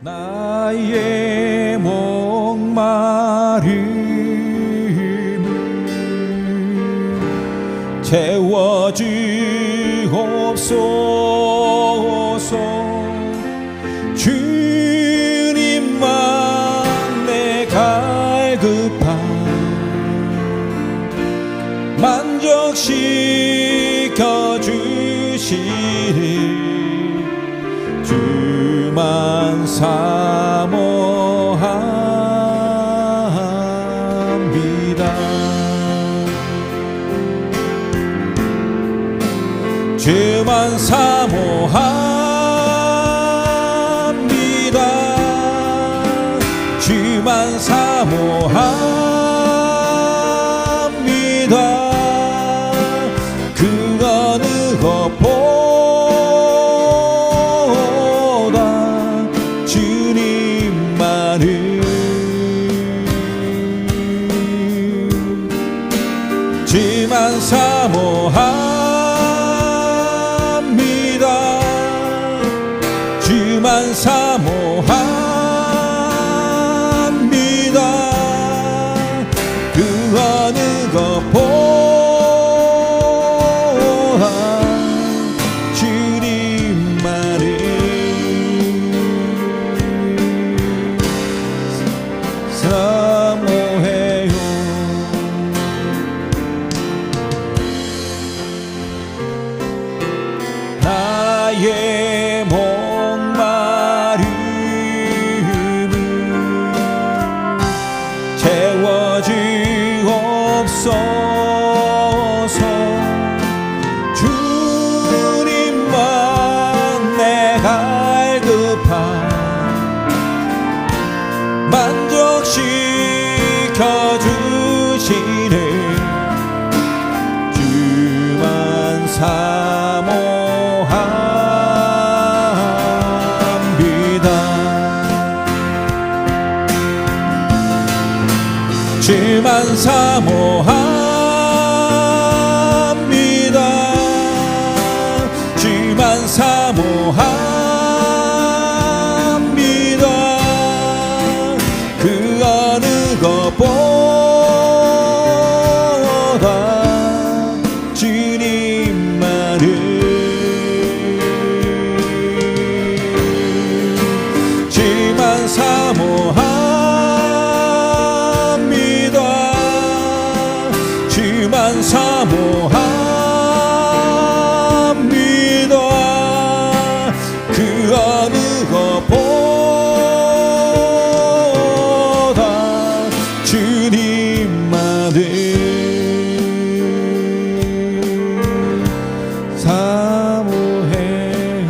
나의 목마름을 채워주옵소서. 주님만 내 갈급함 만족시켜 주시리. 주만 사모합니다. 주만 사모합니다. 주만 사모합니다. 그 어느 것보다 주님만을. 주만 사모합니다. 주만 사모합니다. 그 어느 것보다 주님만을 사모해요. 나의 목마름을 채워주옵소서. 주님만 내 갈급함 만족시켜 주시네. 주만 사모합니다. 주만 사모합니다. 주만 사모합니다. 그 어느 것보다 주님만을. 주만 사모합니다. 주만 사모합니다. 그 어느 것보다 주님만을 사모해요.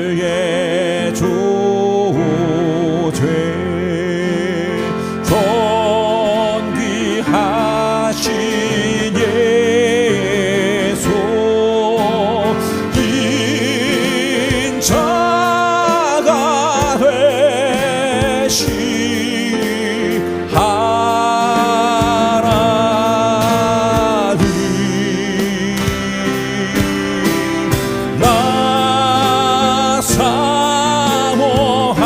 만유의 주죄 존귀하신 예수 인자가 되시하라니. 나 사모하여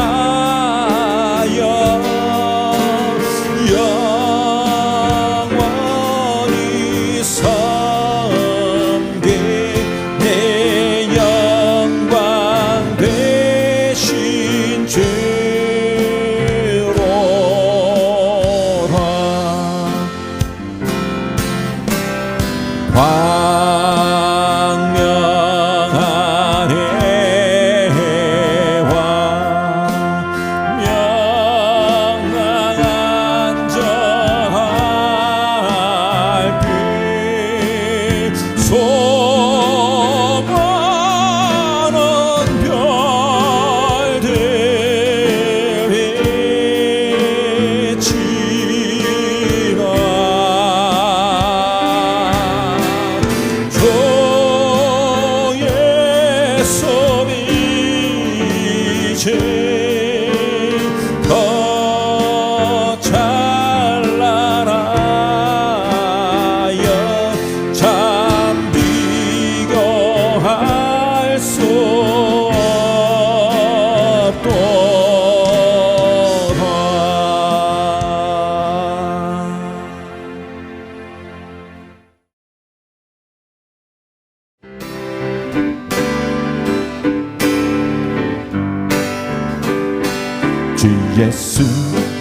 예수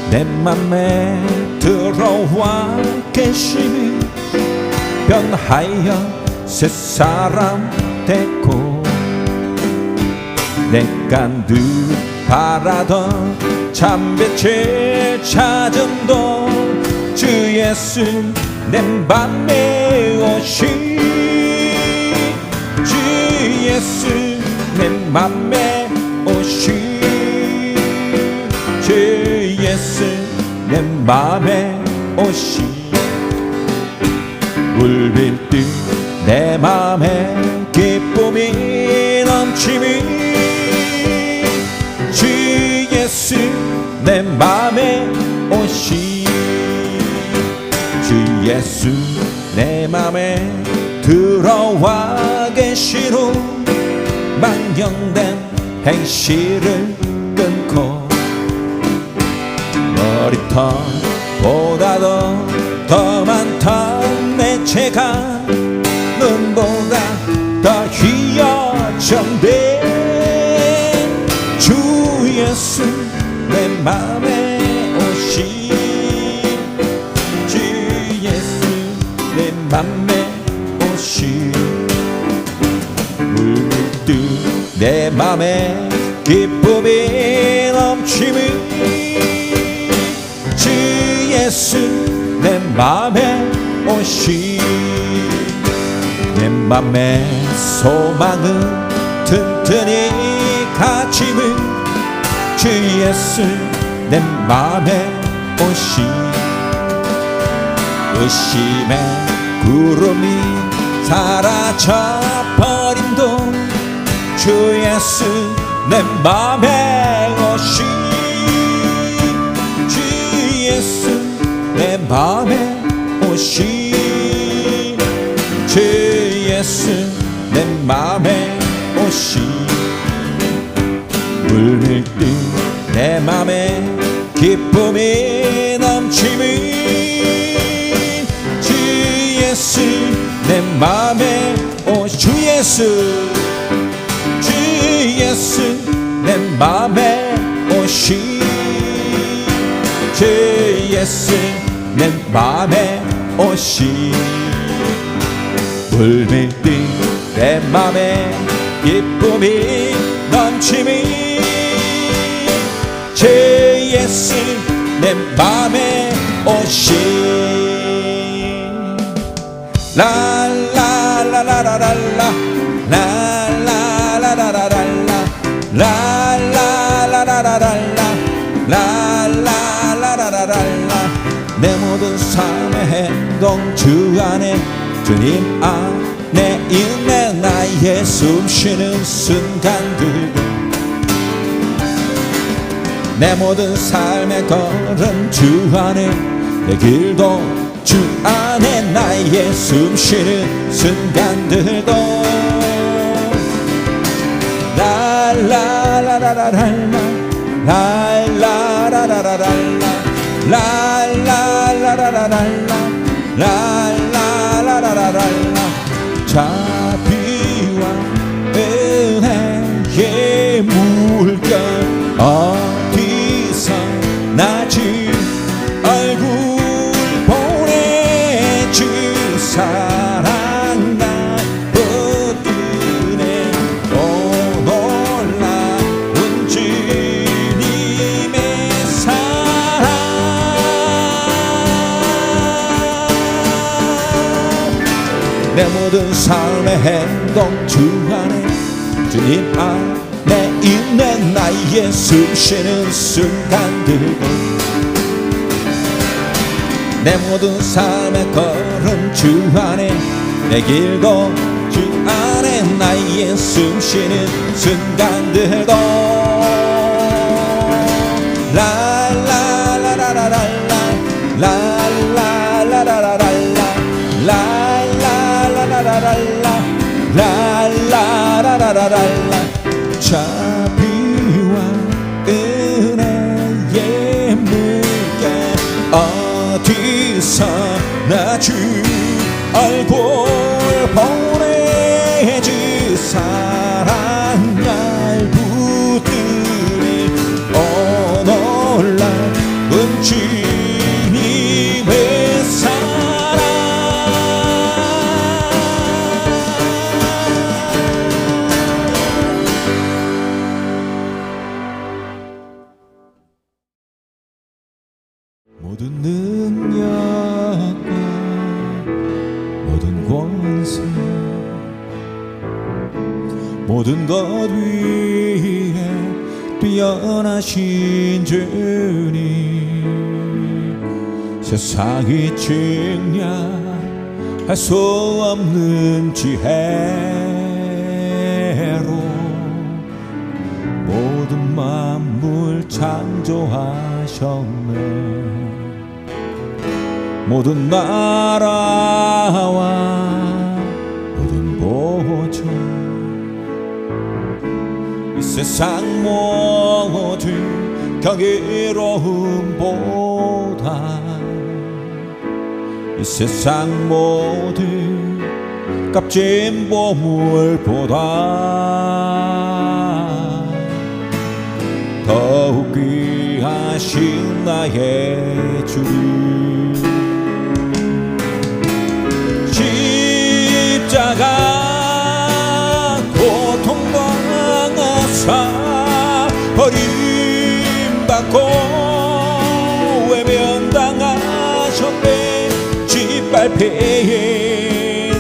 내 맘에 들어와 계시니 변하여 새 사람 됐고 내가 늘 바라던 참빛을 찾음도 주 예수 내 맘에 오시 주 예수 내 맘에 오시 주 예수 내 맘에 오시 물밀듯 내 맘에 기쁨이 넘치니 주 예수 내 맘에 오시 주 예수 내 맘에 들어와 계시로 망령된 행실을 끊고 머리털보다도 더 많던 내 죄가 눈보다 더 휘어졌네 주 예수 내 맘에 오시 주 예수 내 맘에 오시 물밀듯 내 맘에 기쁨이 넘치니 주 예수 내 맘에 오시 내 맘에 소망은 튼튼히 갇힘을 주 예수 내 맘에 오시 의심의 구름이 사라져버림도 주 예수 내 맘에 오시 주 예수 내 맘에 오시 주 예수 내 맘에 오시 물밀듯 내 맘에 기쁨이 넘치니 주 예수 내 맘에 오시 주 예수 주 예수 내 맘에 오시 주 예수 내 맘에 오시 물밀듯 내 맘에 기쁨이 넘치니 주 예수 내 맘에 오시 라라라라라라 라라라라라라 라라라라라라 라라라라라라 내 모든 삶의 행동 주 안에 주님 안에 있네 나의 숨쉬는 순간들 내 모든 삶의 걸음 주 안에 내 길도 주 안에 나의 숨쉬는 순간들도 라라라라라라 라라라라라라 라라라라라라 라라라라라라 자비와 은혜의 물결 어디서 나지 얼굴 보내주 사랑 나 붙드네 또 놀라운 주님의 사랑 내 모든 삶의 행동 주 안에 주님 안에 있는 나의 숨쉬는 순간들도 내 모든 삶의 걸음 주 안에 내 길도 주 안에 나의 숨쉬는 순간들도 라라라라라라 라라라라라라 라라라라라 자비와 은혜의 물결 어디서 나 주 얼굴 보내주 사랑 날 붙들이 오 놀라 모든 것 위에 뛰어나신 주님, 세상이 측량할 수 없는 지혜로 모든 만물 창조하셨네. 모든 나라와 모든 보좌, 이 세상 모든 경이로움보다, 이 세상 모든 값진 보물보다 더욱 귀하신 나의 주님, 십자가 고통당하사 버림받고 외면당하셨네. 짓밟힌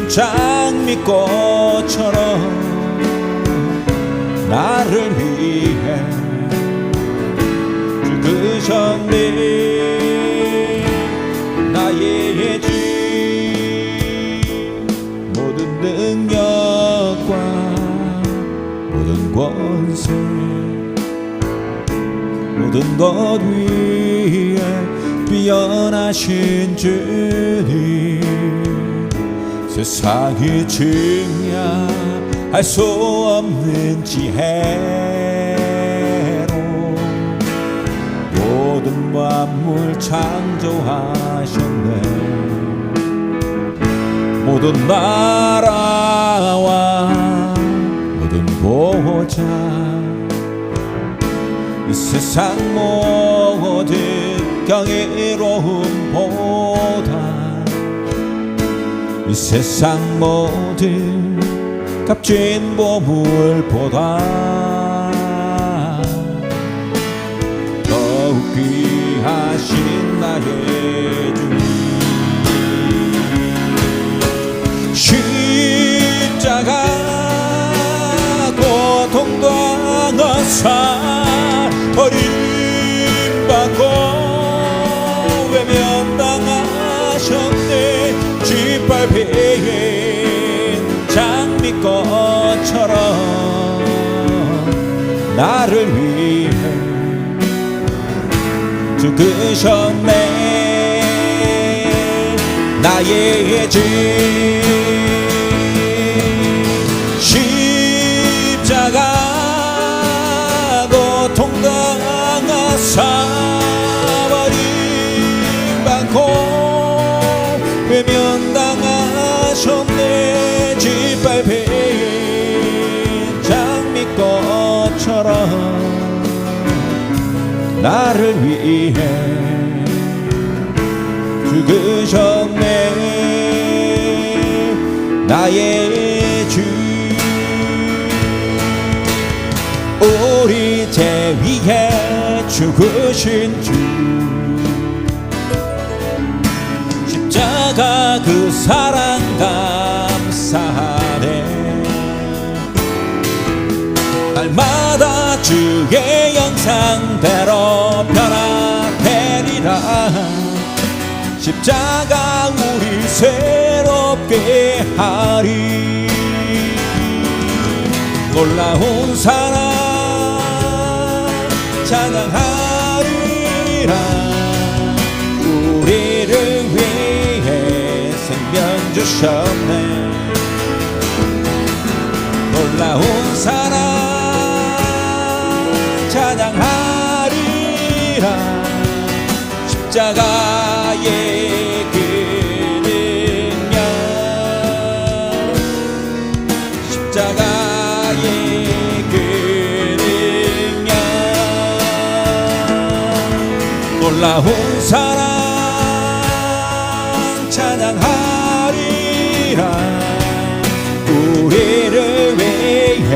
장미꽃처럼 나를 위해 죽으셨네. 나의 주 모든 능력과 모든 권세, 모든 것 위에 뛰어나신 주님, 세상이 증량할 수 없는 지혜로 모든 만물 창조하셨네. 모든 나라와 모든 보좌, 이 세상 모든 경이로움보다, 이 세상 모든 값진 보물보다 더욱 귀하신 나의 주님, 십자가 고통당하사 버림받고 외면당하셨네. 짓밟힌 장미꽃처럼 나를 위해 죽으셨네. 나의 주 십자가 고통당하사 버림받고 외면당하셨네. 짓밟힌 장미꽃처럼 나를 위해 죽으셨네. 나의 주 우리 죄 위해 죽으신 주, 십자가 그 사랑 감사하네. 날마다 주의 형상대로 변화되리라. 십자가 우리 새롭게 하리. 놀라운 사랑 찬양하리라. 우리를 위해 생명 주셨네. 놀라운 사랑 찬양하리라. 십자가의 그 능력, 십자가의 그 능력, 놀라운 사랑 찬양하리라. 우리를 위해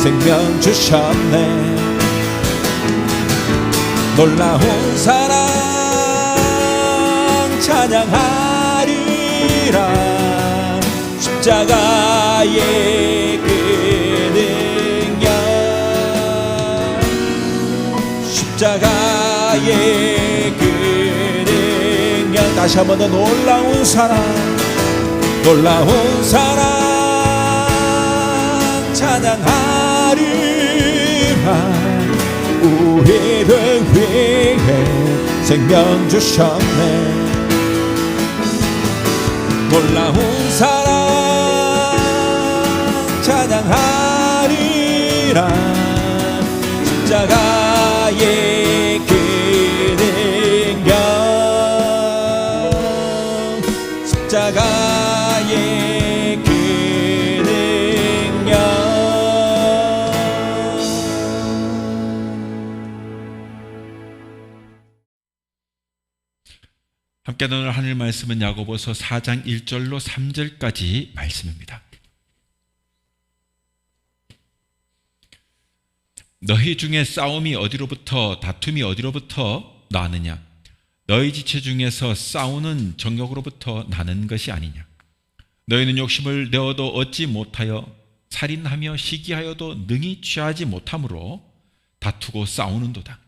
생명 주셨네. 놀라운 사랑 찬양하리라. 십자가의 그 능력, 십자가의 그 능력. 다시 한 번 더 놀라운 사랑, 놀라운 사랑 찬양하리라. 우리를 위해 생명 주셨네. 놀라운 사랑 찬양하리라. 십자가의 그 능력, 십자가의 그 능력. 함께 나눌 하늘 말씀은 야고보서 4장 1절로 3절까지 말씀입니다. 너희 중에 싸움이 어디로부터, 다툼이 어디로부터 나느냐? 너희 지체 중에서 싸우는 정욕으로부터 나는 것이 아니냐? 너희는 욕심을 내어도 얻지 못하여 살인하며 시기하여도 능히 취하지 못함으로 다투고 싸우는도다.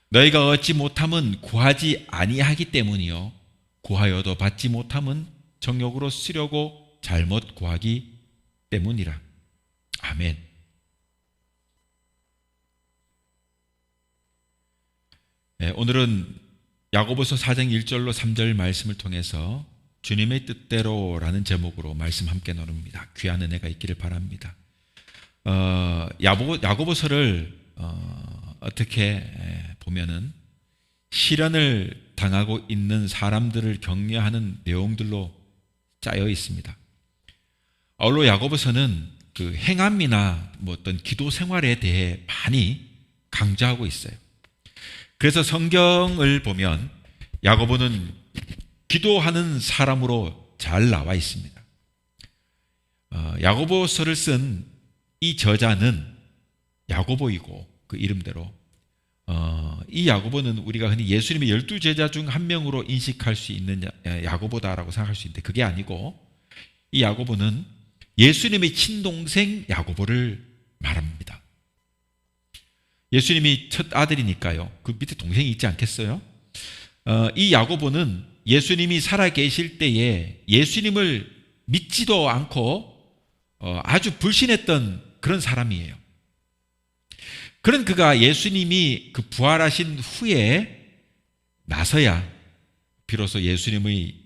너희가 얻지 못함은 구하지 아니하기 때문이요, 구하여도 받지 못함은 정욕으로 쓰려고 잘못 구하기 때문이라. 아멘. 네, 오늘은 야고보서 4장 1절로 3절 말씀을 통해서 주님의 뜻대로라는 제목으로 말씀 함께 나눕니다. 귀한 은혜가 있기를 바랍니다. 야고보서를 어떻게 보면은 시련을 당하고 있는 사람들을 격려하는 내용들로 짜여 있습니다. 아울러 야고보서는 그 행함이나 어떤 기도 생활에 대해 많이 강조하고 있어요. 그래서 성경을 보면 야고보는 기도하는 사람으로 잘 나와 있습니다. 야고보서를 쓴 이 저자는 야고보이고, 그 이름대로 이 야고보는 우리가 흔히 예수님의 12제자 중 한 명으로 인식할 수 있는 야고보다라고 생각할 수 있는데, 그게 아니고 이 야고보는 예수님의 친동생 야고보를 말합니다. 예수님이 첫 아들이니까요, 그 밑에 동생이 있지 않겠어요? 이 야고보는 예수님이 살아계실 때에 예수님을 믿지도 않고 아주 불신했던 그런 사람이에요. 그런 그가 예수님이 그 부활하신 후에 나서야 비로소 예수님의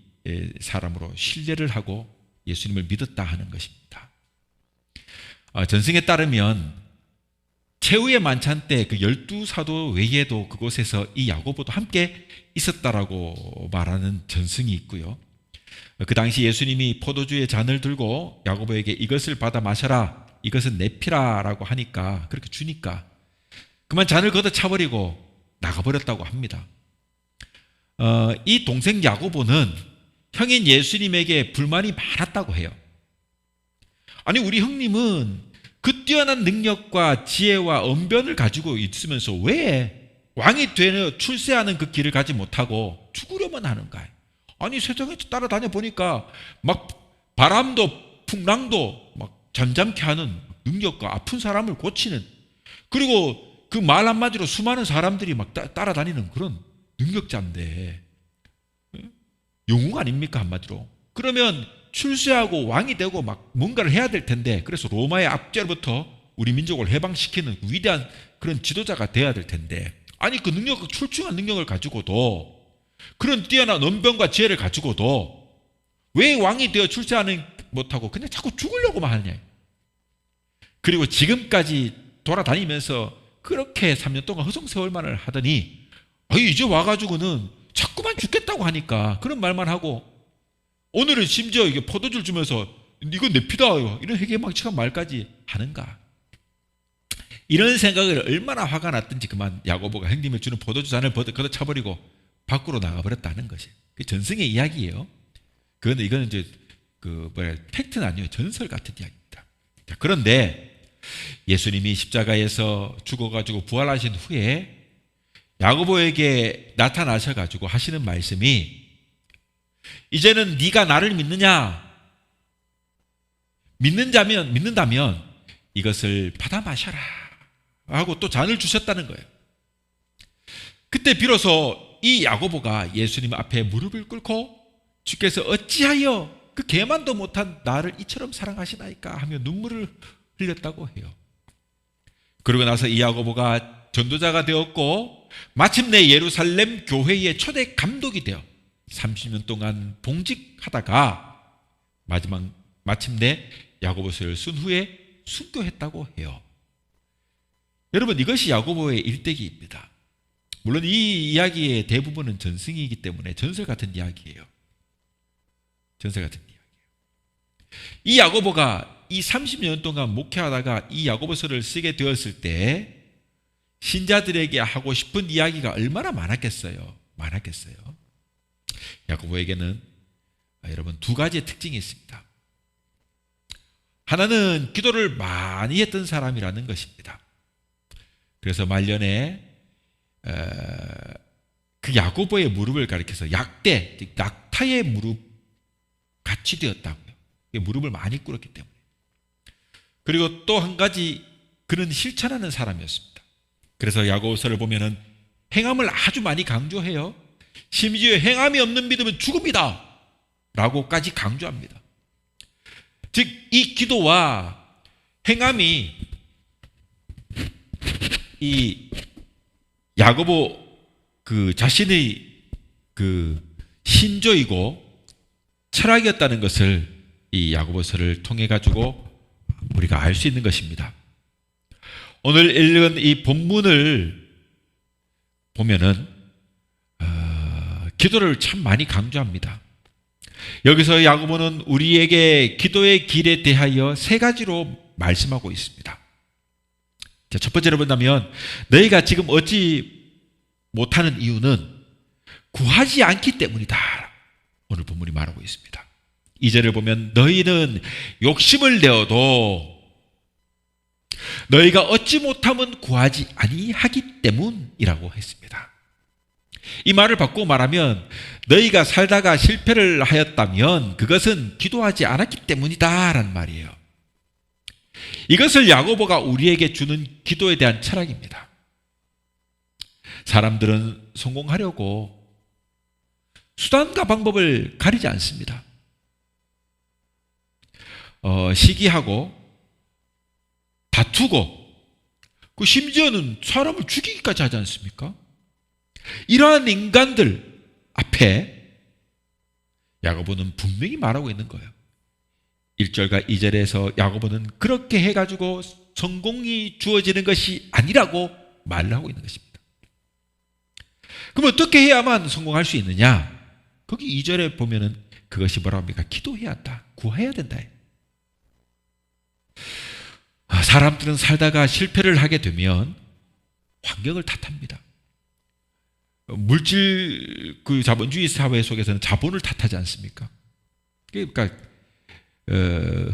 사람으로 신뢰를 하고 예수님을 믿었다 하는 것입니다. 전승에 따르면 최후의 만찬 때 그 12사도 외에도 그곳에서 이 야고보도 함께 있었다라고 말하는 전승이 있고요. 그 당시 예수님이 포도주의 잔을 들고 야고보에게 이것을 받아 마셔라, 이것은 내 피라라고 하니까, 그렇게 주니까 그만 잔을 걷어차버리고 나가버렸다고 합니다. 이 동생 야고보는 형인 예수님에게 불만이 많았다고 해요. 아니, 우리 형님은 그 뛰어난 능력과 지혜와 언변을 가지고 있으면서 왜 왕이 되어 출세하는 그 길을 가지 못하고 죽으려만 하는가? 아니, 세상에 따라다녀 보니까 막 바람도 풍랑도 막 잠잠케 하는 능력과 아픈 사람을 고치는, 그리고 그 말 한마디로 수많은 사람들이 막 따라다니는 그런 능력자인데, 영웅 아닙니까, 한마디로? 그러면 출세하고 왕이 되고 막 뭔가를 해야 될 텐데, 그래서 로마의 압제로부터 우리 민족을 해방시키는 위대한 그런 지도자가 돼야 될 텐데, 아니 그 능력, 출중한 능력을 가지고도, 그런 뛰어난 언변과 지혜를 가지고도 왜 왕이 되어 출세하는 못하고 그냥 자꾸 죽으려고만 하느냐. 그리고 지금까지 돌아다니면서 그렇게 3년 동안 허송세월만을 하더니 이제 와가지고는 자꾸만 죽겠다고 하니까 그런 말만 하고, 오늘은 심지어 이게 포도주를 주면서 이건 내 피다, 이런 회개망측한 말까지 하는가. 이런 생각을 얼마나 화가 났든지 그만 야고보가 형님이 주는 포도주 잔을 걷어차버리고 밖으로 나가버렸다는 것이 그 전승의 이야기예요. 이거는 이제 팩트는 아니에요. 전설 같은 이야기입니다. 자, 그런데 예수님이 십자가에서 죽어가지고 부활하신 후에 야고보에게 나타나셔가지고 하시는 말씀이, 이제는 네가 나를 믿느냐? 믿는다면 이것을 받아 마셔라 하고 또 잔을 주셨다는 거예요. 그때 비로소 이 야고보가 예수님 앞에 무릎을 꿇고 주께서 어찌하여 그 개만도 못한 나를 이처럼 사랑하시나이까 하며 눈물을 흘렸다고 해요. 그러고 나서 이 야고보가 전도자가 되었고 마침내 예루살렘 교회의 초대 감독이 되어 30년 동안 봉직하다가 마침내 야고보서를 쓴 후에 순교했다고 해요. 여러분, 이것이 야고보의 일대기입니다. 물론 이 이야기의 대부분은 전승이기 때문에 전설 같은 이야기예요. 전설 같은 이야기예요. 이 야고보가 이 30년 동안 목회하다가 이 야고보서를 쓰게 되었을 때 신자들에게 하고 싶은 이야기가 얼마나 많았겠어요. 야고보에게는 여러분 두 가지의 특징이 있습니다. 하나는 기도를 많이 했던 사람이라는 것입니다. 그래서 말년에 그 야고보의 무릎을 가리켜서 낙타의 무릎 같이 되었다고요. 무릎을 많이 꿇었기 때문에. 그리고 또 한 가지, 그는 실천하는 사람이었습니다. 그래서 야고보서를 보면은 행함을 아주 많이 강조해요. 심지어 행함이 없는 믿음은 죽음이다 라고까지 강조합니다. 즉 이 기도와 행함이 이 야고보 그 자신의 그 신조이고 철학이었다는 것을 이 야고보서를 통해 가지고 우리가 알 수 있는 것입니다. 오늘 읽은 이 본문을 보면은 기도를 참 많이 강조합니다. 여기서 야고보는 우리에게 기도의 길에 대하여 세 가지로 말씀하고 있습니다. 자, 첫 번째로 본다면 너희가 지금 얻지 못하는 이유는 구하지 않기 때문이다. 오늘 본문이 말하고 있습니다. 2절을 보면 너희는 욕심을 내어도 너희가 얻지 못하면 구하지 아니하기 때문이라고 했습니다. 이 말을 바꾸고 말하면 너희가 살다가 실패를 하였다면 그것은 기도하지 않았기 때문이다 라는 말이에요. 이것을 야고보가 우리에게 주는 기도에 대한 철학입니다. 사람들은 성공하려고 수단과 방법을 가리지 않습니다. 시기하고 다투고 그 심지어는 사람을 죽이기까지 하지 않습니까? 이러한 인간들 앞에 야고보는 분명히 말하고 있는 거예요. 1절과 2절에서 야고보는 그렇게 해가지고 성공이 주어지는 것이 아니라고 말을 하고 있는 것입니다. 그럼 어떻게 해야만 성공할 수 있느냐? 거기 2절에 보면은 그것이 뭐라고 합니까? 기도해야 한다. 구해야 된다. 사람들은 살다가 실패를 하게 되면 환경을 탓합니다. 물질 그 자본주의 사회 속에서는 자본을 탓하지 않습니까? 그러니까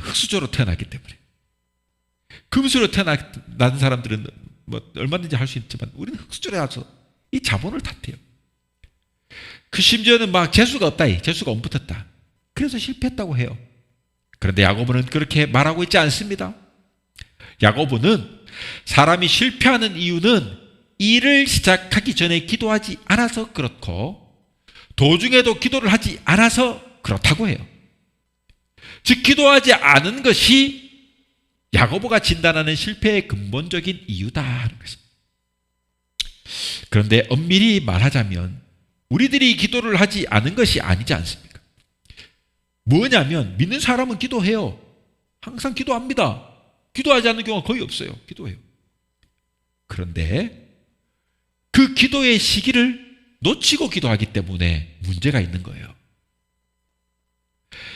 흙수저로 태어났기 때문에. 금수로 태어난 사람들은 뭐 얼마든지 할 수 있지만 우리는 흙수저에 와서 이 자본을 탓해요. 그 심지어는 막 재수가 없다, 재수가 옴붙었다. 그래서 실패했다고 해요. 그런데 야고보는 그렇게 말하고 있지 않습니다. 야고보는 사람이 실패하는 이유는 일을 시작하기 전에 기도하지 않아서 그렇고 도중에도 기도를 하지 않아서 그렇다고 해요. 즉 기도하지 않은 것이 야고보가 진단하는 실패의 근본적인 이유다 하는 것입니다. 그런데 엄밀히 말하자면 우리들이 기도를 하지 않은 것이 아니지 않습니까? 뭐냐면 믿는 사람은 기도해요. 항상 기도합니다. 기도하지 않는 경우가 거의 없어요. 기도해요. 그런데 그 기도의 시기를 놓치고 기도하기 때문에 문제가 있는 거예요.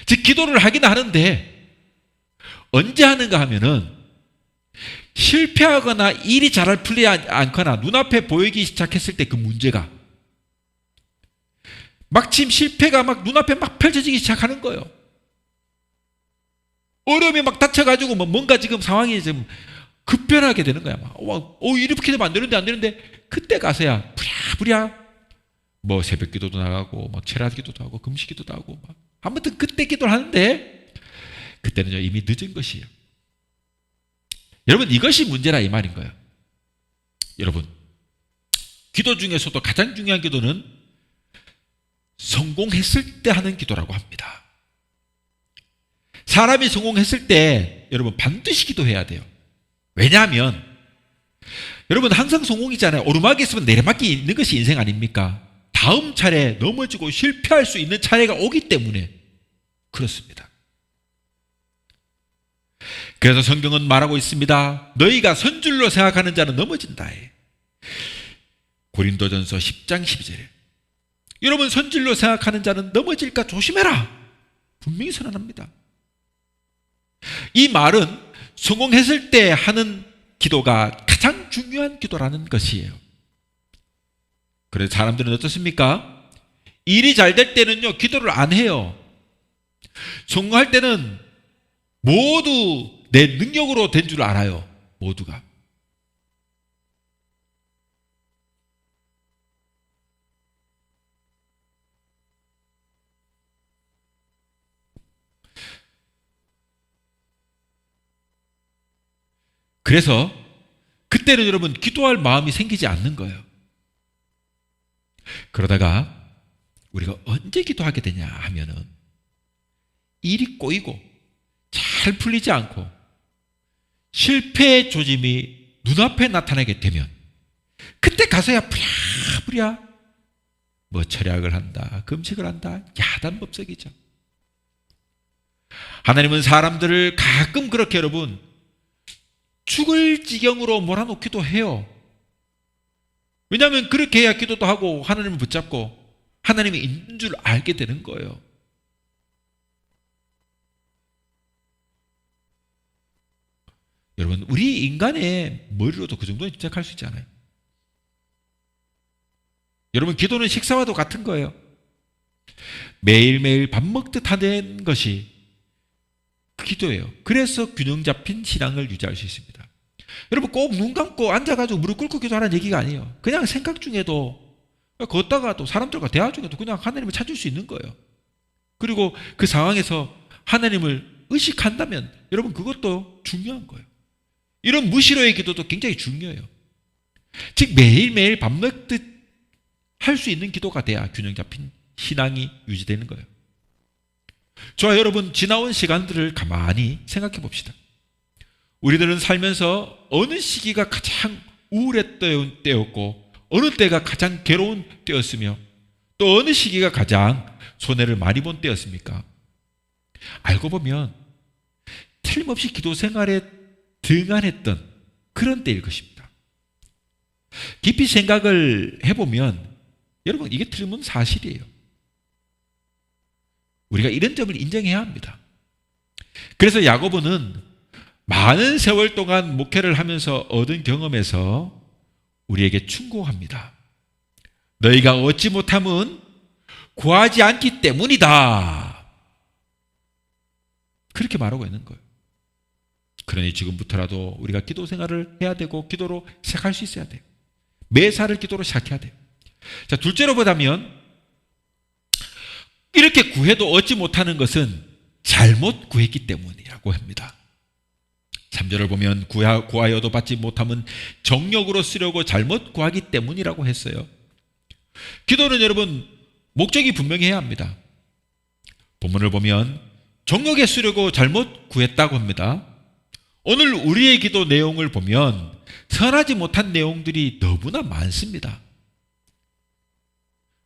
즉 기도를 하긴 하는데 언제 하는가 하면은 실패하거나 일이 잘 풀리지 않거나 눈앞에 보이기 시작했을 때 그 문제가 마침 실패가 막 눈앞에 막 펼쳐지기 시작하는 거예요. 어려움이 막 닥쳐가지고 뭔가 지금 상황이 좀 급변하게 되는 거야. 이렇게 되면 안 되는데 그때 가서야 부랴부랴 뭐 새벽 기도도 나가고 막 철야 기도도 하고 금식 기도도 하고 막 아무튼 그때 기도를 하는데 그때는 이미 늦은 것이에요. 여러분 이것이 문제라 이 말인 거예요. 여러분 기도 중에서도 가장 중요한 기도는 성공했을 때 하는 기도라고 합니다. 사람이 성공했을 때 여러분 반드시 기도해야 돼요. 왜냐하면 여러분 항상 성공이잖아요. 오르막이 있으면 내리막이 있는 것이 인생 아닙니까? 다음 차례 넘어지고 실패할 수 있는 차례가 오기 때문에 그렇습니다. 그래서 성경은 말하고 있습니다. 너희가 선줄로 생각하는 자는 넘어진다. 고린도전서 10장 12절에 여러분 선줄로 생각하는 자는 넘어질까 조심해라. 분명히 선언합니다. 이 말은 성공했을 때 하는 기도가 가장 중요한 기도라는 것이에요. 그래서 사람들은 어떻습니까? 일이 잘 될 때는요 기도를 안 해요. 성공할 때는 모두 내 능력으로 된 줄 알아요. 모두가. 그래서 그때는 여러분 기도할 마음이 생기지 않는 거예요. 그러다가 우리가 언제 기도하게 되냐 하면은 일이 꼬이고 잘 풀리지 않고 실패의 조짐이 눈앞에 나타나게 되면 그때 가서야 부랴부랴 뭐 철학을 한다, 금식을 한다, 야단법석이죠. 하나님은 사람들을 가끔 그렇게 여러분 죽을 지경으로 몰아놓기도 해요. 왜냐하면 그렇게 해야 기도도 하고 하나님을 붙잡고 하나님이 있는 줄 알게 되는 거예요. 여러분 우리 인간의 머리로도 그 정도는 짐작할 수 있잖아요. 여러분 기도는 식사와도 같은 거예요. 매일매일 밥 먹듯 하는 것이 기도예요. 그래서 균형 잡힌 신앙을 유지할 수 있습니다. 여러분 꼭 눈 감고 앉아가지고 무릎 꿇고 기도하는 얘기가 아니에요. 그냥 생각 중에도 걷다가도 사람들과 대화 중에도 그냥 하나님을 찾을 수 있는 거예요. 그리고 그 상황에서 하나님을 의식한다면 여러분 그것도 중요한 거예요. 이런 무시로의 기도도 굉장히 중요해요. 즉 매일매일 밥 먹듯 할 수 있는 기도가 돼야 균형 잡힌 신앙이 유지되는 거예요. 저와 여러분 지나온 시간들을 가만히 생각해 봅시다. 우리들은 살면서 어느 시기가 가장 우울했던 때였고 어느 때가 가장 괴로운 때였으며 또 어느 시기가 가장 손해를 많이 본 때였습니까? 알고 보면 틀림없이 기도 생활에 등한했던 그런 때일 것입니다. 깊이 생각을 해보면 여러분 이게 틀림없는 사실이에요. 우리가 이런 점을 인정해야 합니다. 그래서 야고보는 많은 세월 동안 목회를 하면서 얻은 경험에서 우리에게 충고합니다. 너희가 얻지 못함은 구하지 않기 때문이다. 그렇게 말하고 있는 거예요. 그러니 지금부터라도 우리가 기도 생활을 해야 되고 기도로 시작할 수 있어야 돼요. 매사를 기도로 시작해야 돼요. 자, 둘째로 보자면 이렇게 구해도 얻지 못하는 것은 잘못 구했기 때문이라고 합니다. 3절을 보면 구하여도 받지 못함은 정욕으로 쓰려고 잘못 구하기 때문이라고 했어요. 기도는 여러분 목적이 분명해야 합니다. 본문을 보면 정욕에 쓰려고 잘못 구했다고 합니다. 오늘 우리의 기도 내용을 보면 선하지 못한 내용들이 너무나 많습니다.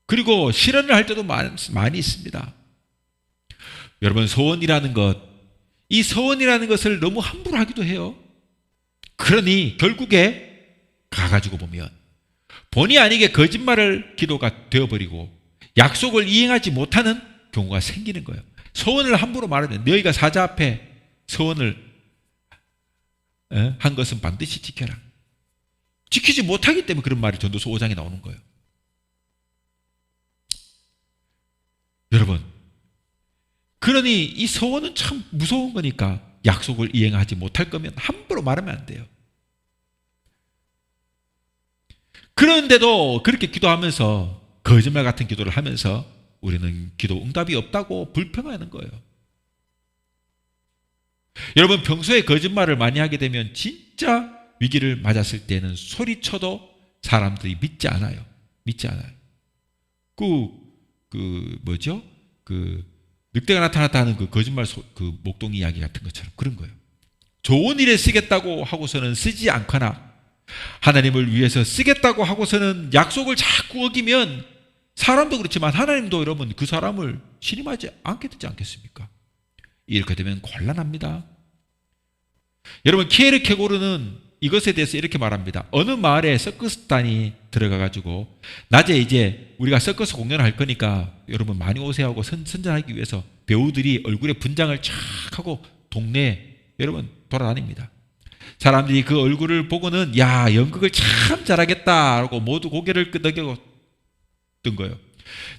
그리고 실현을 할 때도 많이 있습니다. 여러분 소원이라는 것, 이 소원이라는 것을 너무 함부로 하기도 해요. 그러니 결국에 가가지고 보면 본의 아니게 거짓말을 기도가 되어버리고 약속을 이행하지 못하는 경우가 생기는 거예요. 소원을 함부로 말하면 너희가 사자 앞에 소원을 한 것은 반드시 지켜라. 지키지 못하기 때문에 그런 말이 전도서 5장에 나오는 거예요. 여러분, 그러니 이 소원은 참 무서운 거니까 약속을 이행하지 못할 거면 함부로 말하면 안 돼요. 그런데도 그렇게 기도하면서 거짓말 같은 기도를 하면서 우리는 기도 응답이 없다고 불평하는 거예요. 여러분 평소에 거짓말을 많이 하게 되면 진짜 위기를 맞았을 때는 소리쳐도 사람들이 믿지 않아요. 믿지 않아요. 뭐죠? 늑대가 나타났다 하는 그 거짓말 그 목동 이야기 같은 것처럼 그런 거예요. 좋은 일에 쓰겠다고 하고서는 쓰지 않거나 하나님을 위해서 쓰겠다고 하고서는 약속을 자꾸 어기면 사람도 그렇지만 하나님도 여러분 그 사람을 신임하지 않게 되지 않겠습니까? 이렇게 되면 곤란합니다. 여러분 키에르케고르는 이것에 대해서 이렇게 말합니다. 어느 마을에 서커스단이 들어가가지고 낮에 이제 우리가 서커스 공연을 할 거니까 여러분 많이 오세요 하고 선전하기 위해서 배우들이 얼굴에 분장을 착 하고 동네에 여러분 돌아다닙니다. 사람들이 그 얼굴을 보고는 야 연극을 참 잘하겠다 하고 모두 고개를 끄덕이고 뜬 거예요.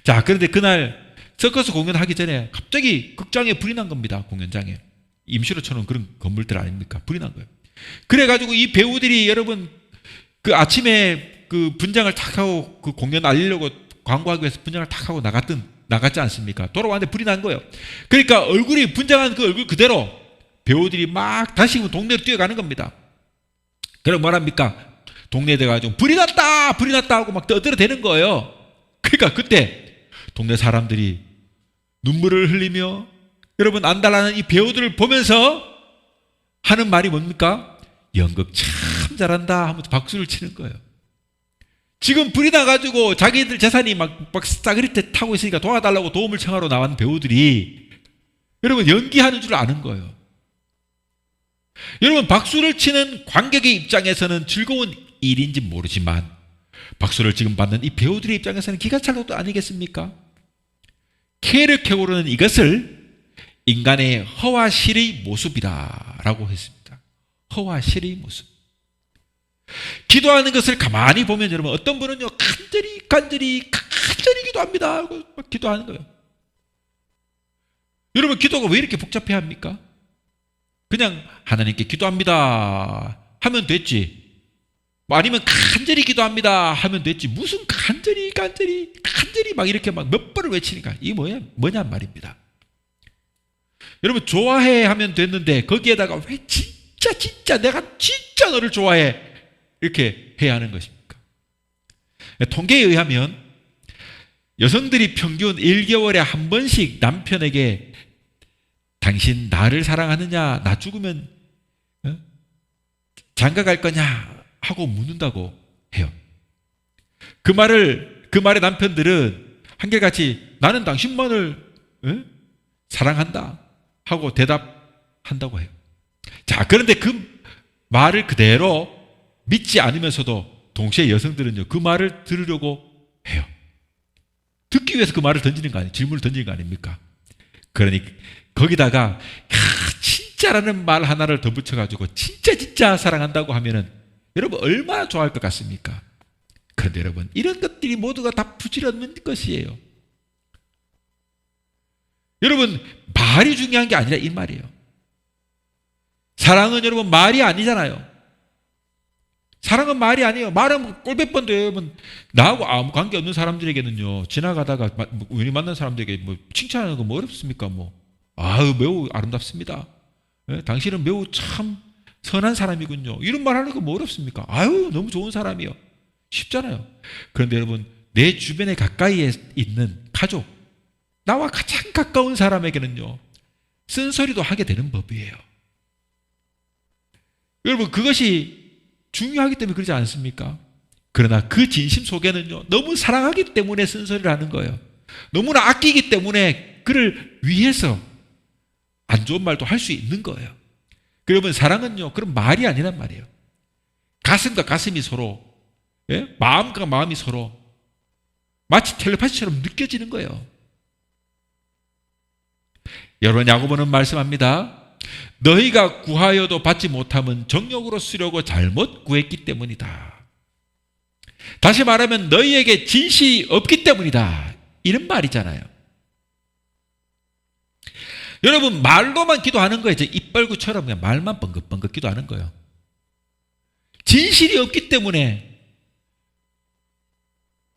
자 그런데 그날 서커스 공연하기 전에 갑자기 극장에 불이 난 겁니다. 공연장에. 임시로 쳐놓은 그런 건물들 아닙니까? 불이 난 거예요. 그래가지고 이 배우들이 여러분 그 아침에 그 분장을 탁 하고 그 공연 알리려고 광고하기 위해서 분장을 탁 하고 나갔지 않습니까? 돌아왔는데 불이 난 거예요. 그러니까 얼굴이 분장한 그 얼굴 그대로 배우들이 막 다시 동네로 뛰어가는 겁니다. 그럼 뭐랍니까? 동네에 들어가지고 불이 났다 하고 막 떠들어대는 거예요. 그러니까 그때 동네 사람들이 눈물을 흘리며 여러분 안달나는 이 배우들을 보면서 하는 말이 뭡니까? 연극 참 잘한다 하면서 박수를 치는 거예요. 지금 불이 나가지고 자기들 재산이 막 싸그리째 타고 있으니까 도와달라고 도움을 청하러 나온 배우들이 여러분 연기하는 줄 아는 거예요. 여러분 박수를 치는 관객의 입장에서는 즐거운 일인지 모르지만 박수를 지금 받는 이 배우들의 입장에서는 기가 찰 것도 아니겠습니까? 키에르케고르는 이것을 인간의 허와 실의 모습이라고 했습니다. 허와 실의 모습. 기도하는 것을 가만히 보면 여러분 어떤 분은요 간절히 기도합니다 하고 막 기도하는 거예요. 여러분 기도가 왜 이렇게 복잡해야 합니까? 그냥 하나님께 기도합니다 하면 됐지. 아니면 간절히 기도합니다 하면 됐지. 무슨 간절히 막 이렇게 막 몇 번을 외치니까 이게 뭐냐 말입니다. 여러분 좋아해 하면 됐는데 거기에다가 왜 진짜 내가 진짜 너를 좋아해 이렇게 해야 하는 것입니까? 통계에 의하면 여성들이 평균 1개월에 한 번씩 남편에게 당신 나를 사랑하느냐 나 죽으면 장가 갈 거냐 하고 묻는다고 해요. 그 말에 남편들은 한결같이 나는 당신만을 사랑한다 하고 대답한다고 해요. 자, 그런데 그 말을 그대로 믿지 않으면서도 동시에 여성들은요, 그 말을 들으려고 해요. 듣기 위해서 그 말을 던지는 거 아니에요? 질문을 던지는 거 아닙니까? 그러니 거기다가 진짜라는 말 하나를 더 붙여가지고 진짜 사랑한다고 하면은 여러분 얼마나 좋아할 것 같습니까? 그런데 여러분 이런 것들이 모두가 다 부질없는 것이에요. 여러분 말이 중요한 게 아니라 이 말이에요. 사랑은 여러분 말이 아니잖아요. 사랑은 말이 아니에요. 말은 꼴몇 번도 여러분 나하고 아무 관계 없는 사람들에게는요 지나가다가 우연히 만난 사람들에게 뭐 칭찬하는 거 뭐 어렵습니까? 아유 매우 아름답습니다. 당신은 매우 참 선한 사람이군요. 이런 말 하는 거 뭐 어렵습니까? 아유 너무 좋은 사람이요. 쉽잖아요. 그런데 여러분 내 주변에 가까이에 있는 가족 나와 가장 가까운 사람에게는요 쓴소리도 하게 되는 법이에요. 여러분 그것이 중요하기 때문에 그러지 않습니까? 그러나 그 진심 속에는요 너무 사랑하기 때문에 쓴소리를 하는 거예요. 너무나 아끼기 때문에 그를 위해서 안 좋은 말도 할 수 있는 거예요. 여러분 사랑은요 그런 말이 아니란 말이에요. 가슴과 가슴이 서로 마음과 마음이 서로 마치 텔레파시처럼 느껴지는 거예요. 여러분 야고보는 말씀합니다. 너희가 구하여도 받지 못함은 정욕으로 쓰려고 잘못 구했기 때문이다. 다시 말하면 너희에게 진실이 없기 때문이다. 이런 말이잖아요. 여러분 말로만 기도하는 거예요. 입벌구처럼 그냥 말만 뻥긋뻥긋 기도하는 거예요. 진실이 없기 때문에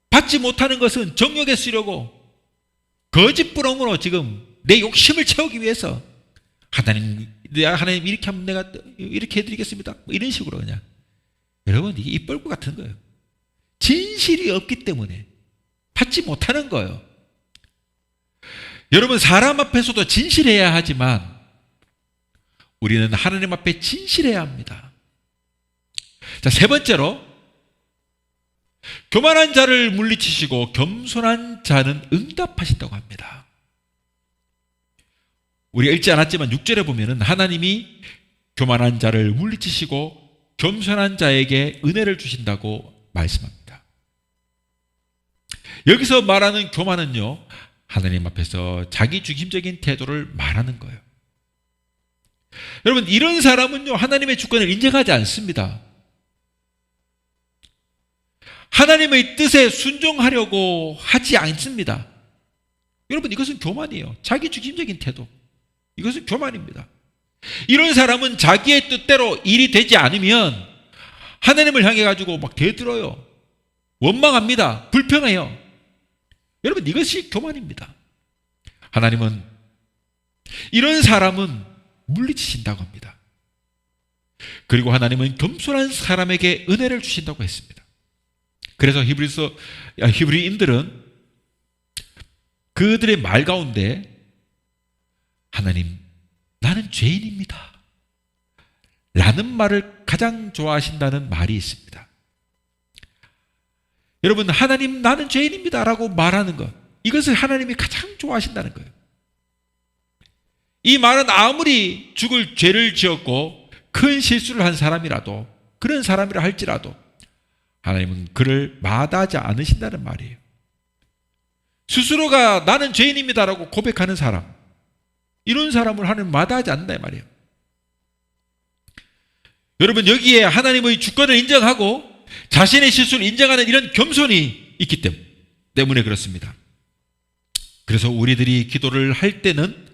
받지 못하는 것은 정욕에 쓰려고 거짓부렁으로 지금 내 욕심을 채우기 위해서 하나님 이렇게 하면 내가 이렇게 해드리겠습니다. 이런 식으로 그냥. 여러분 이게 입벌구 같은 거예요. 진실이 없기 때문에 받지 못하는 거예요. 여러분, 사람 앞에서도 진실해야 하지만 우리는 하나님 앞에 진실해야 합니다. 자, 세 번째로, 교만한 자를 물리치시고 겸손한 자는 응답하신다고 합니다. 우리가 읽지 않았지만 6절에 보면은 하나님이 교만한 자를 물리치시고 겸손한 자에게 은혜를 주신다고 말씀합니다. 여기서 말하는 교만은요, 하나님 앞에서 자기 중심적인 태도를 말하는 거예요. 여러분, 이런 사람은요, 하나님의 주권을 인정하지 않습니다. 하나님의 뜻에 순종하려고 하지 않습니다. 여러분, 이것은 교만이에요. 자기 중심적인 태도. 이것은 교만입니다. 이런 사람은 자기의 뜻대로 일이 되지 않으면 하나님을 향해 가지고 막 대들어요. 원망합니다. 불평해요. 여러분, 이것이 교만입니다. 하나님은 이런 사람은 물리치신다고 합니다. 그리고 하나님은 겸손한 사람에게 은혜를 주신다고 했습니다. 그래서 히브리인들은 그들의 말 가운데 하나님, 나는 죄인입니다 라는 말을 가장 좋아하신다는 말이 있습니다. 여러분, 하나님, 나는 죄인입니다 라고 말하는 것, 이것을 하나님이 가장 좋아하신다는 거예요. 이 말은 아무리 죽을 죄를 지었고 큰 실수를 한 사람이라도, 그런 사람이라 할지라도 하나님은 그를 마다하지 않으신다는 말이에요. 스스로가 나는 죄인입니다라고 고백하는 사람, 이런 사람을 하나님 마다하지 않는다 말이에요. 여러분, 여기에 하나님의 주권을 인정하고 자신의 실수를 인정하는 이런 겸손이 있기 때문에 그렇습니다. 그래서 우리들이 기도를 할 때는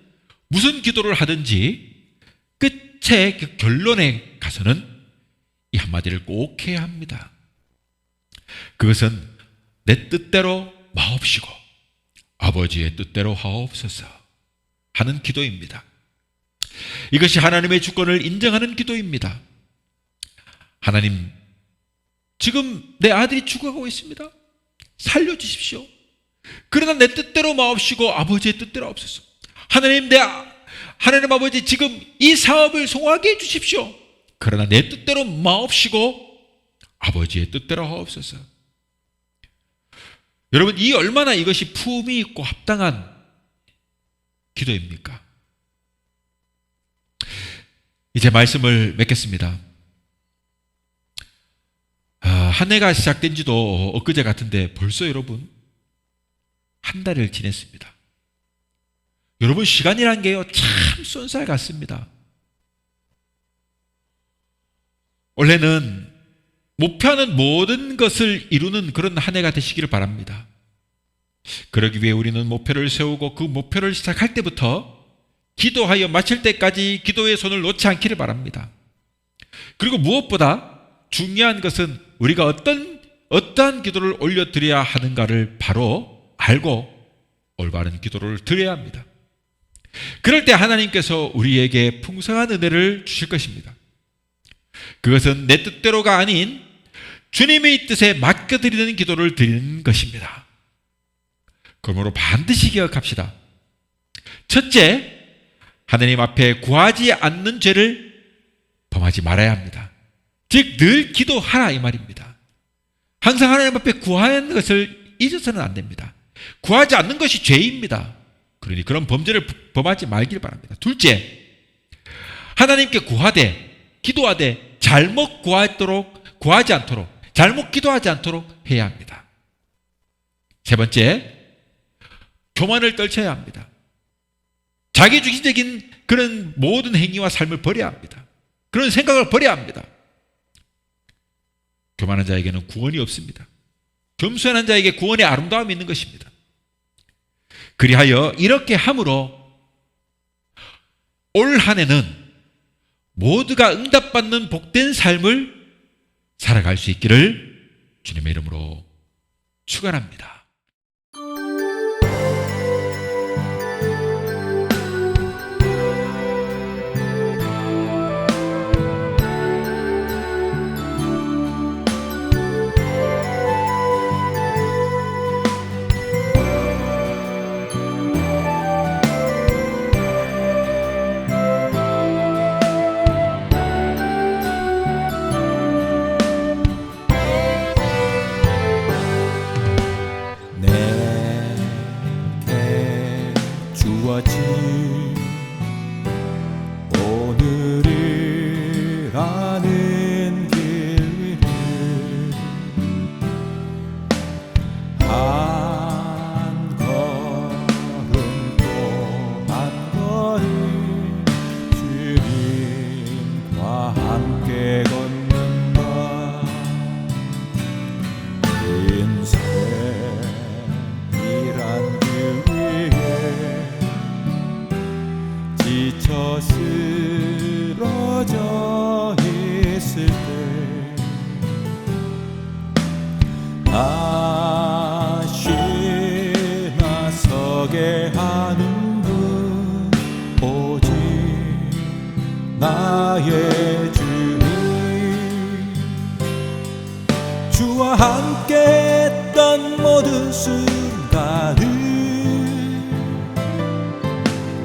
무슨 기도를 하든지 끝에 그 결론에 가서는 이 한마디를 꼭 해야 합니다. 그것은 내 뜻대로 마옵시고 아버지의 뜻대로 하옵소서 하는 기도입니다. 이것이 하나님의 주권을 인정하는 기도입니다. 하나님, 지금 내 아들이 죽어가고 있습니다. 살려주십시오. 그러나 내 뜻대로 마옵시고 아버지의 뜻대로 하옵소서. 하나님 아버지, 지금 이 사업을 성공하게 해주십시오. 그러나 내 뜻대로 마옵시고 아버지의 뜻대로 하옵소서. 여러분, 이 얼마나 이것이 품이 있고 합당한 기도입니까? 이제 말씀을 맺겠습니다. 한 해가 시작된 지도 엊그제 같은데 벌써 여러분 한 달을 지냈습니다. 여러분, 시간이란 게요, 참 쏜살 같습니다. 원래는 목표하는 모든 것을 이루는 그런 한 해가 되시기를 바랍니다. 그러기 위해 우리는 목표를 세우고 그 목표를 시작할 때부터 기도하여 마칠 때까지 기도의 손을 놓지 않기를 바랍니다. 그리고 무엇보다 중요한 것은 우리가 어떠한 기도를 올려드려야 하는가를 바로 알고 올바른 기도를 드려야 합니다. 그럴 때 하나님께서 우리에게 풍성한 은혜를 주실 것입니다. 그것은 내 뜻대로가 아닌 주님의 뜻에 맡겨드리는 기도를 드리는 것입니다. 그러므로 반드시 기억합시다. 첫째, 하나님 앞에 구하지 않는 죄를 범하지 말아야 합니다. 즉, 늘 기도하라 이 말입니다. 항상 하나님 앞에 구하는 것을 잊어서는 안 됩니다. 구하지 않는 것이 죄입니다. 그러니 그런 범죄를 범하지 말길 바랍니다. 둘째, 하나님께 기도하되 잘못 구하지 않도록, 잘못 기도하지 않도록 해야 합니다. 세 번째, 교만을 떨쳐야 합니다. 자기중심적인 그런 모든 행위와 삶을 버려야 합니다. 그런 생각을 버려야 합니다. 교만한 자에게는 구원이 없습니다. 겸손한 자에게 구원의 아름다움이 있는 것입니다. 그리하여 이렇게 함으로 올 한 해는 모두가 응답받는 복된 삶을 살아갈 수 있기를 주님의 이름으로 축원합니다. 주어진 오늘이라는 길 위를 한 걸음 또 한 걸음 주님과 함께 걷는다. 인생이란 길 위에 지쳐 쓰러져 있을 때 다시 나서게 하는 분 오직 나의 주님. 주와 함께 했던 모든 순간을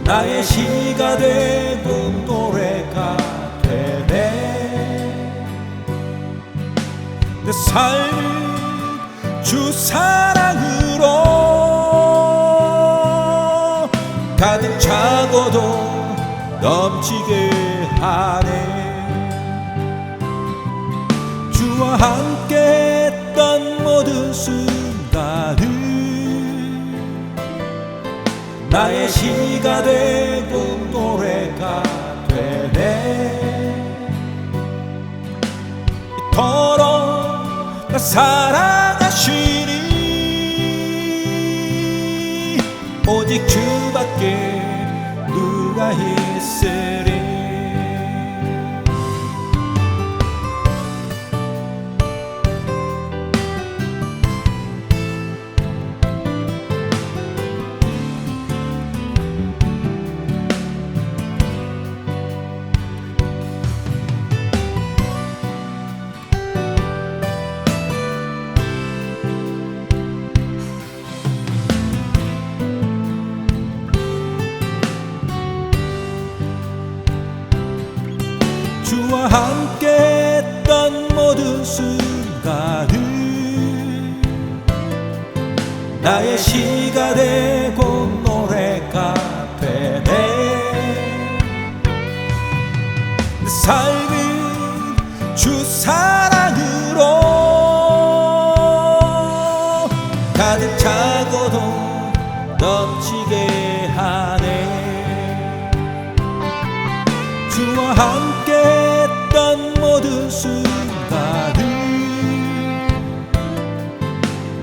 나의 시가 되고 노래가 되네. 내 삶을 주 사랑으로 가득 차고도 넘치게 하네. 주와 함께 했던 모든 순간을 나의 시가 되고 노래가 되네. 이토록 나 사랑하시니 오직 주밖에 누가 있으리. 주와 함께 했던 모든 순간을 나의 시가 되고 노래가 되네. 내 삶을 주 사랑으로 가득 차고도 넘치게 하네. 주와 함께 했던 모든 순간을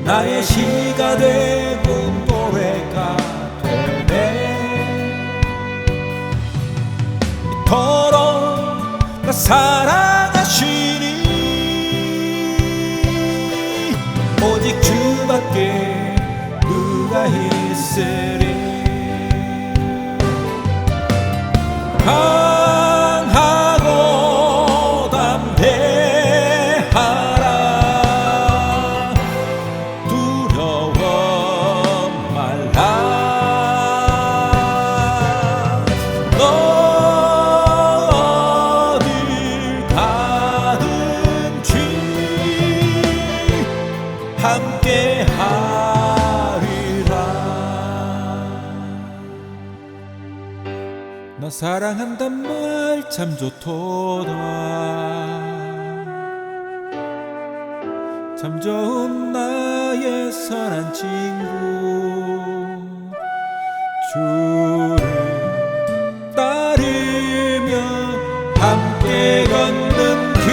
나의 시가 되고 노래가 되네. 이토록 나 사랑하시니 오직 주밖에 누가 있으리. 강하고 담대하라. 두려워 말라. 너 어딜 가든지 함께 하리라. 나 사랑한단 말 참 좋도다. 참 좋은 나의 선한 친구. 주를 따르며 함께 걷는 길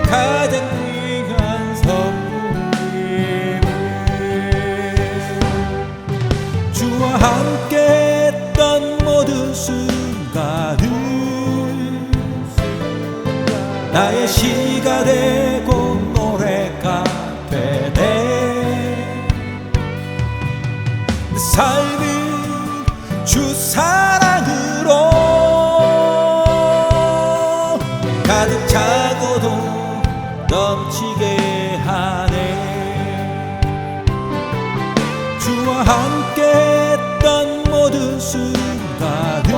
가장 귀한 선물임을. 주와 함께 했던 모든 순간을 나의 시가 되고 노래가 되네. 내 삶을 주 사랑으로 가득 차고도 넘치게 하네. 주와 함께 했던 모든 순간을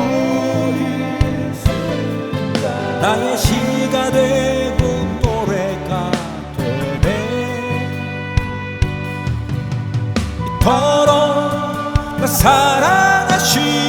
나의 시가 되고 노래가 되네. 이토록 나 사랑하시는